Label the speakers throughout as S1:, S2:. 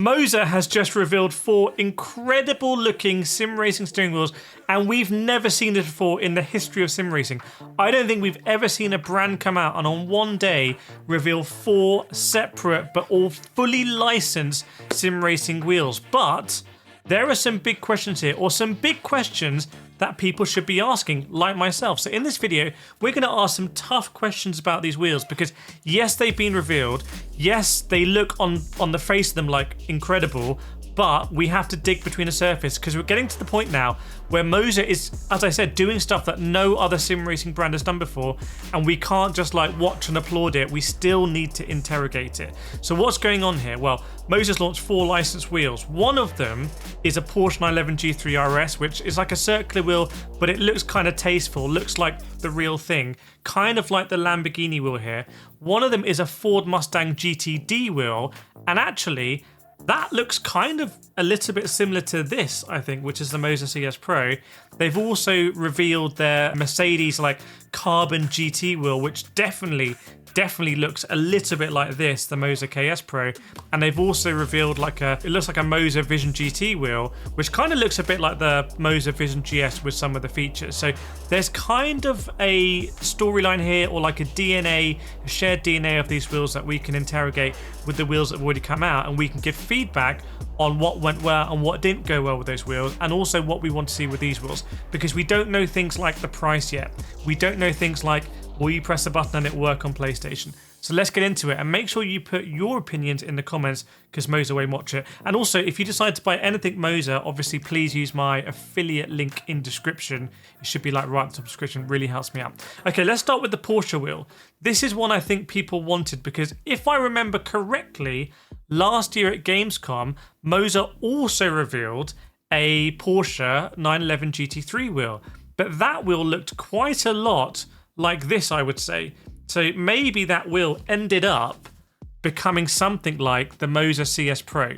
S1: Moza has just revealed 4 incredible looking sim racing steering wheels, and we've never seen this before in the history of sim racing. I don't think we've ever seen a brand come out and on one day reveal 4 separate but all fully licensed sim racing wheels. But there are some big questions here, or some big questions that people should be asking, like myself. So in this video, we're going to ask some tough questions about these wheels because yes, they've been revealed. Yes, they look on the face of them like incredible, but we have to dig between the surface because we're getting to the point now where Moza is, as I said, doing stuff that no other sim racing brand has done before, and we can't just like watch and applaud it. We still need to interrogate it. So what's going on here? Well, Moza's launched 4 licensed wheels. One of them is a Porsche 911 G3 RS, which is like a circular wheel, but it looks kind of tasteful, looks like the real thing, kind of like the Lamborghini wheel here. One of them is a Ford Mustang GTD wheel, and actually that looks kind of a little bit similar to this, I think, which is the Moza CS Pro. They've also revealed their Mercedes like carbon GT wheel, which definitely looks a little bit like this, the Moza KS Pro. And they've also revealed it looks like a Moza Vision GT wheel, which kind of looks a bit like the Moza Vision GS with some of the features. So there's kind of a storyline here, or like a shared DNA of these wheels that we can interrogate with the wheels that have already come out, and we can give feedback on what went well and what didn't go well with those wheels, and also what we want to see with these wheels, because we don't know things like the price yet. We don't know things like, will you press a button and it work on PlayStation? So let's get into it, and make sure you put your opinions in the comments because Moza won't watch it. And also, if you decide to buy anything Moza, obviously please use my affiliate link in description. It should be like right at the top description, really helps me out. Okay, let's start with the Porsche wheel. This is one I think people wanted because if I remember correctly, last year at Gamescom, Moza also revealed a Porsche 911 GT3 wheel, but that wheel looked quite a lot like this, I would say. So maybe that wheel ended up becoming something like the Moza CS Pro,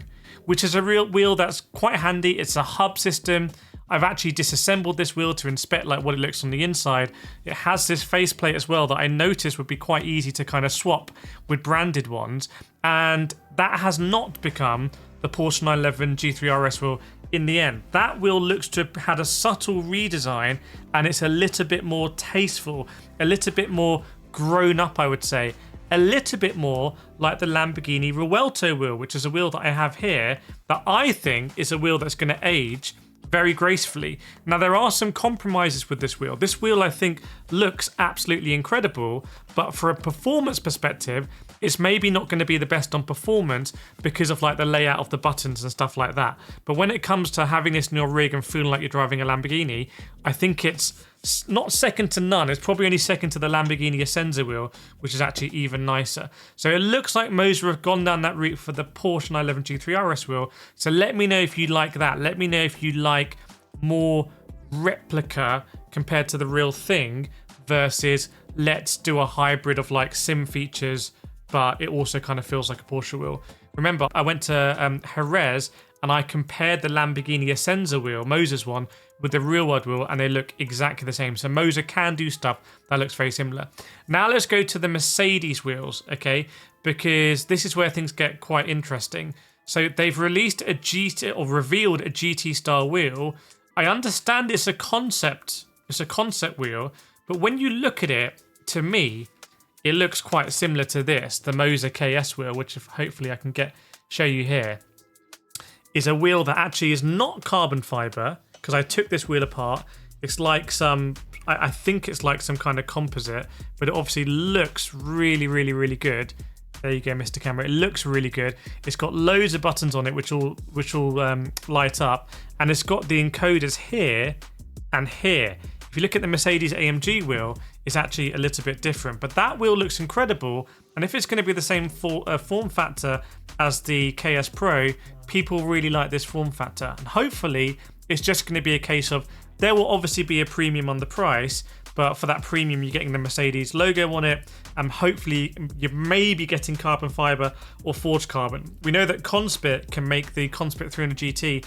S1: which is a real wheel that's quite handy. It's a hub system. I've actually disassembled this wheel to inspect like what it looks on the inside. It has this faceplate as well that I noticed would be quite easy to kind of swap with branded ones, and that has not become the Porsche 911 G3 RS wheel in the end. That wheel looks to have had a subtle redesign, and it's a little bit more tasteful, a little bit more grown up, I would say, a little bit more like the Lamborghini Revuelto wheel, which is a wheel that I have here that I think is a wheel that's going to age very gracefully. Now, there are some compromises with this wheel. This wheel, I think, looks absolutely incredible, but for a performance perspective, it's maybe not going to be the best on performance because of like the layout of the buttons and stuff like that. But when it comes to having this in your rig and feeling like you're driving a Lamborghini, I think it's not second to none. It's probably only second to the Lamborghini Essenza wheel, which is actually even nicer. So it looks like Moza have gone down that route for the Porsche 911 G3 RS wheel. So let me know if you like that. Let me know if you like more replica compared to the real thing versus let's do a hybrid of like sim features, but it also kind of feels like a Porsche wheel. Remember, I went to Jerez and I compared the Lamborghini Essenza wheel, Moza's one, with the real world wheel, and they look exactly the same. So Moza can do stuff that looks very similar. Now let's go to the Mercedes wheels, okay? Because this is where things get quite interesting. So they've released a GT, or revealed a GT style wheel. I understand it's a concept wheel, but when you look at it, to me, it looks quite similar to this, the Moza KS wheel, which hopefully I can show you here, is a wheel that actually is not carbon fiber, because I took this wheel apart. It's like I think it's like some kind of composite, but it obviously looks really, really, really good. There you go, Mr. Camera. It looks really good. It's got loads of buttons on it, which will light up, and it's got the encoders here and here. If you look at the Mercedes-AMG wheel, it's actually a little bit different, but that wheel looks incredible. And if it's going to be the same form factor as the KS Pro, people really like this form factor. And hopefully, it's just going to be a case of there will obviously be a premium on the price, but for that premium, you're getting the Mercedes logo on it, and hopefully you're maybe getting carbon fiber or forged carbon. We know that Conspit can make the Conspit 300 GT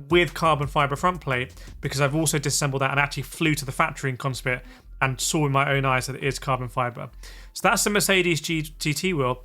S1: with carbon fiber front plate, because I've also disassembled that and actually flew to the factory in Conspit and saw with my own eyes that it is carbon fiber. So that's the Mercedes GT wheel.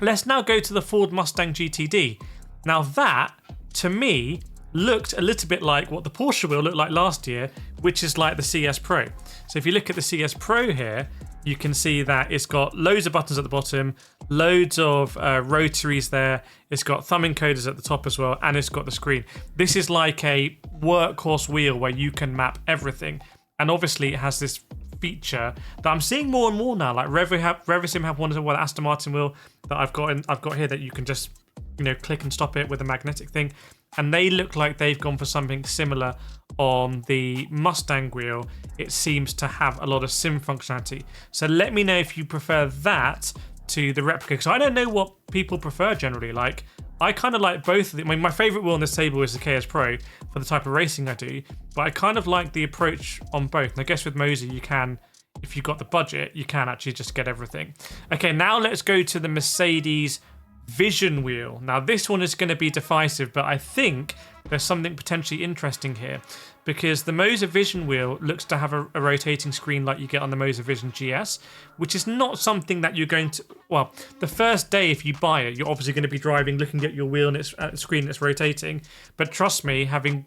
S1: Let's now go to the Ford Mustang GTD. Now that, to me, looked a little bit like what the Porsche wheel looked like last year, which is like the CS Pro. So if you look at the CS Pro here, you can see that it's got loads of buttons at the bottom, loads of rotaries there, it's got thumb encoders at the top as well, and it's got the screen. This is like a workhorse wheel where you can map everything. And obviously it has this feature that I'm seeing more and more now. Like Revisim have one as well, Aston Martin wheel that I've got here that you can just, you know, click and stop it with a magnetic thing. And they look like they've gone for something similar on the Mustang wheel. It seems to have a lot of sim functionality. So let me know if you prefer that to the Replica, because I don't know what people prefer generally. Like, I kind of like both of them. I mean, my favorite wheel on this table is the KS Pro for the type of racing I do, but I kind of like the approach on both. And I guess with Moza, you can, if you've got the budget, you can actually just get everything. Okay, now let's go to the Mercedes Vision wheel. Now this one is going to be divisive, but I think there's something potentially interesting here, because the Moza Vision wheel looks to have a rotating screen like you get on the Moza Vision GS, which is not something that you're going to, well, the first day if you buy it, you're obviously going to be driving, looking at your wheel and it's at the screen that's rotating. But trust me, having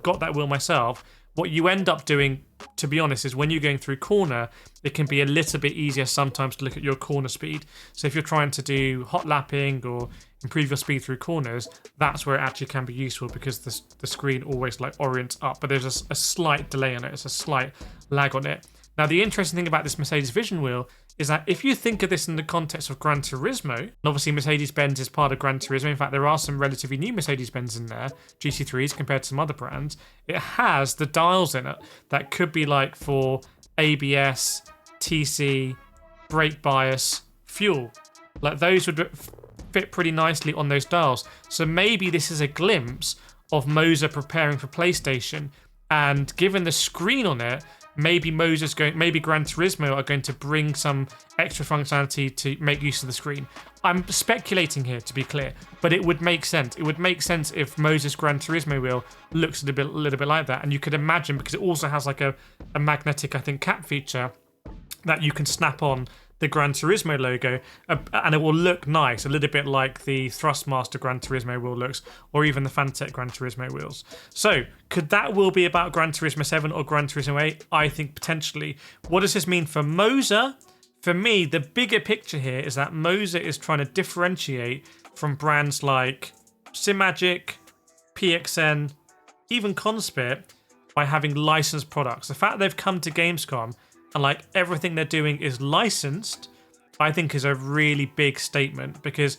S1: got that wheel myself, what you end up doing, to be honest, is when you're going through corner, it can be a little bit easier sometimes to look at your corner speed. So if you're trying to do hot lapping or improve your speed through corners, that's where it actually can be useful, because the screen always like orients up, but there's a slight delay on it. It's a slight lag on it. Now, the interesting thing about this Mercedes Vision wheel is that if you think of this in the context of Gran Turismo, and obviously Mercedes-Benz is part of Gran Turismo. In fact, there are some relatively new Mercedes-Benz in there, GT3s compared to some other brands. It has the dials in it that could be like for ABS, TC, brake bias, fuel. Like those would fit pretty nicely on those dials. So maybe this is a glimpse of Moza preparing for PlayStation, and given the screen on it, maybe Gran Turismo are going to bring some extra functionality to make use of the screen. I'm speculating here, to be clear, but it would make sense. It would make sense if Moza's Gran Turismo wheel looks a little bit like that, and you could imagine, because it also has like a magnetic, I think, cap feature that you can snap on the Gran Turismo logo, and it will look nice, a little bit like the Thrustmaster Gran Turismo wheel looks, or even the Fanatec Gran Turismo wheels. So, could that wheel be about Gran Turismo 7 or Gran Turismo 8? I think potentially. What does this mean for Moza? For me, the bigger picture here is that Moza is trying to differentiate from brands like Simagic, PXN, even Conspit, by having licensed products. The fact they've come to Gamescom and like everything they're doing is licensed, I think is a really big statement, because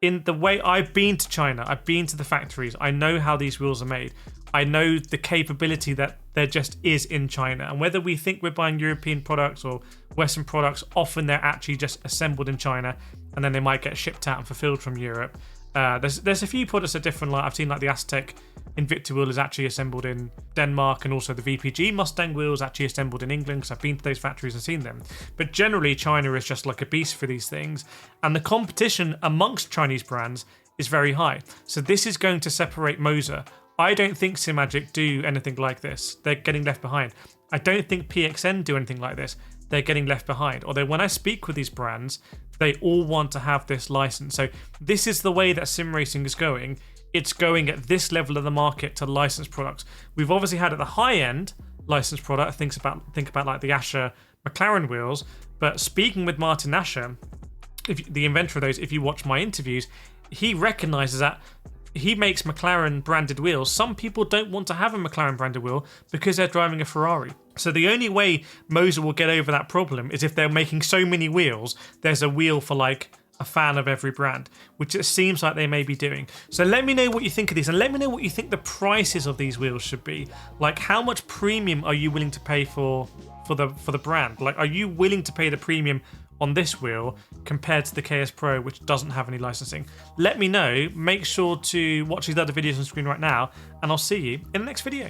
S1: in the way I've been to China, I've been to the factories, I know how these wheels are made. I know the capability that there just is in China. And whether we think we're buying European products or Western products, often they're actually just assembled in China, and then they might get shipped out and fulfilled from Europe. There's a few products that are different. Like I've seen like the Aztec Invicta wheel is actually assembled in Denmark, and also the VPG Mustang wheel is actually assembled in England, because I've been to those factories and seen them. But generally, China is just like a beast for these things, and the competition amongst Chinese brands is very high. So this is going to separate Moza. I don't think Simagic do anything like this. They're getting left behind. I don't think PXN do anything like this. They're getting left behind. Although when I speak with these brands, they all want to have this license. So this is the way that sim racing is going. It's going at this level of the market to licensed products. We've obviously had at the high end licensed product. Think about like the Asher McLaren wheels. But speaking with Martin Asher, the inventor of those, if you watch my interviews, he recognizes that he makes McLaren branded wheels. Some people don't want to have a McLaren branded wheel because they're driving a Ferrari. So the only way Moza will get over that problem is if they're making so many wheels, there's a wheel for like a fan of every brand, which it seems like they may be doing. So let me know what you think of these, and let me know what you think the prices of these wheels should be. Like, how much premium are you willing to pay for the brand? Like, are you willing to pay the premium on this wheel compared to the KS Pro, which doesn't have any licensing? Let me know. Make sure to watch these other videos on screen right now, and I'll see you in the next video.